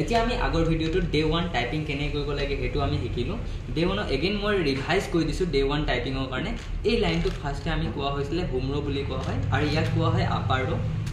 এতিয়া আমি আগৰ ভিডিঅ'টো ডে 1 টাইপিং কেনে কৰিব লাগে হেতু আমি শিকিলো ডে 1 এগেইন মই ৰিভাইজ কৰি দিছো ডে 1 টাইপিংৰ কাৰণে এই লাইনটো ফাৰ্ষ্টে আমি কোৱা হৈছিলে হোম ৰ বুলি কোৱা হয় আৰু ইয়াক কোৱা হয় আপাৰ ৰ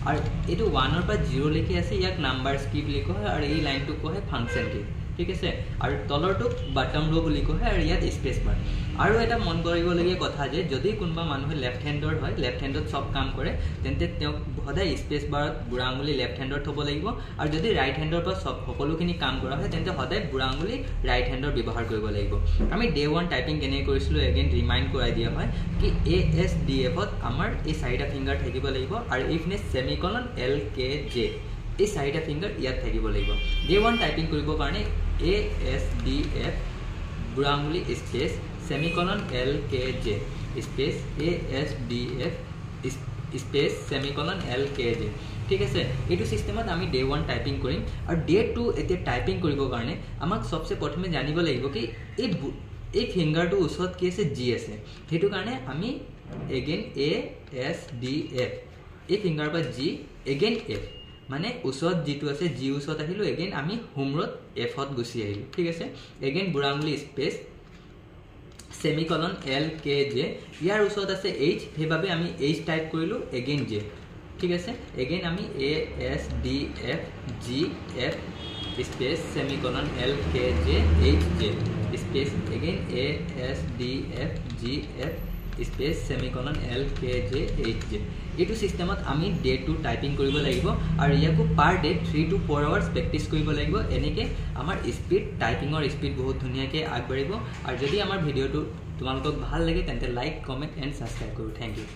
আৰু এটো 1 ৰ পৰা 0 লৈকে আছে ইয়াক নাম্বাৰছ কি বুলি কোৱা হয় আৰু এই লাইনটো কোৱা হয় ফাংচন কি ঠিক আছে আৰু তলৰটো বটম ৰ বুলি কোৱা হয় আৰু ইয়াত স্পেস বাৰ আৰু এটা মন কৰিবলগীয়া কথা যে যদি কোনবা মানুহে লেফট হ্যান্ডৰ হয় লেফট হ্যান্ডত সব কাম কৰে তেন্তে তেওঁ সদায় স্পেস বাৰত বুঢ়া আঙুলি লেফট হ্যান্ডৰ থব লাগিব আৰু যদি ৰাইট হ্যান্ডৰ পৰা সব সকলোখিনি কাম কৰা হয় তেন্তে সদায় বুঢ়া আঙুলি ৰাইট হ্যান্ডৰ ব্যৱহাৰ কৰিব লাগিব আমি ডে 1 টাইপিং কেনে কৰিছিলো এগেইন ৰিমাইন্ড কৰাই দিয়া হয় কি ASDF ত আমাৰ এই চাৰিটা ফিংগাৰ থাকিব লাগিব আৰু ইফনে সেমিকলন LKJ এই চাৰিটা ফিংগাৰ ইয়াত থাকিব লাগিব ডে 1 টাইপিং কৰিব কাৰণে ASDF বুঢ়া আঙুলি space semicolon LKJ space ASDF space semicolon LKJ ঠিক আছে এটো সিস্টেমত আমি ডে 1 টাইপিং কৰিম আৰু ডে 2 এতে টাইপিং কৰিব কাৰণে আমাক সবচে প্ৰথমে জানিব লাগিব কি এই ফিংগাৰটো উচত কি আছে G আছে হেতু কাৰণে আমি এগেইন ASDF এই ফিংগাৰ পৰা G এগেইন F মানে উচত যেটো আছে G উচত আহিলো এগেইন আমি হোমৰত F ত গুছি আহিলো ঠিক আছে এগেইন বুঢ়া আঙুলি স্পেস সেমিকলন LKJ ইয়াৰ উচত আছে H হেবাবে আমি H টাইপ কৰিলো এগেইন J ঠিক আছে এগেইন আমি ASDF GF space semicolon LKJ HJ space again ASDF GF space semicolon LKJ HJ এটো সিস্টেমত আমি ডে 2 টাইপিং কৰিব লাগিব আৰু ইয়াকো পাৰ ডে 3 to 4 আৱাৰ্স প্ৰেক্টিস কৰিব লাগিব এনেকে আমাৰ স্পিড টাইপিংৰ স্পিড বহুত ধুনিয়াকে আগবাঢ়িব আৰু যদি আমাৰ ভিডিওটো তোমালোকক ভাল লাগে তেন্তে লাইক কমেন্ট এন্ড সাবস্ক্ৰাইব কৰো থ্যাংক ইউ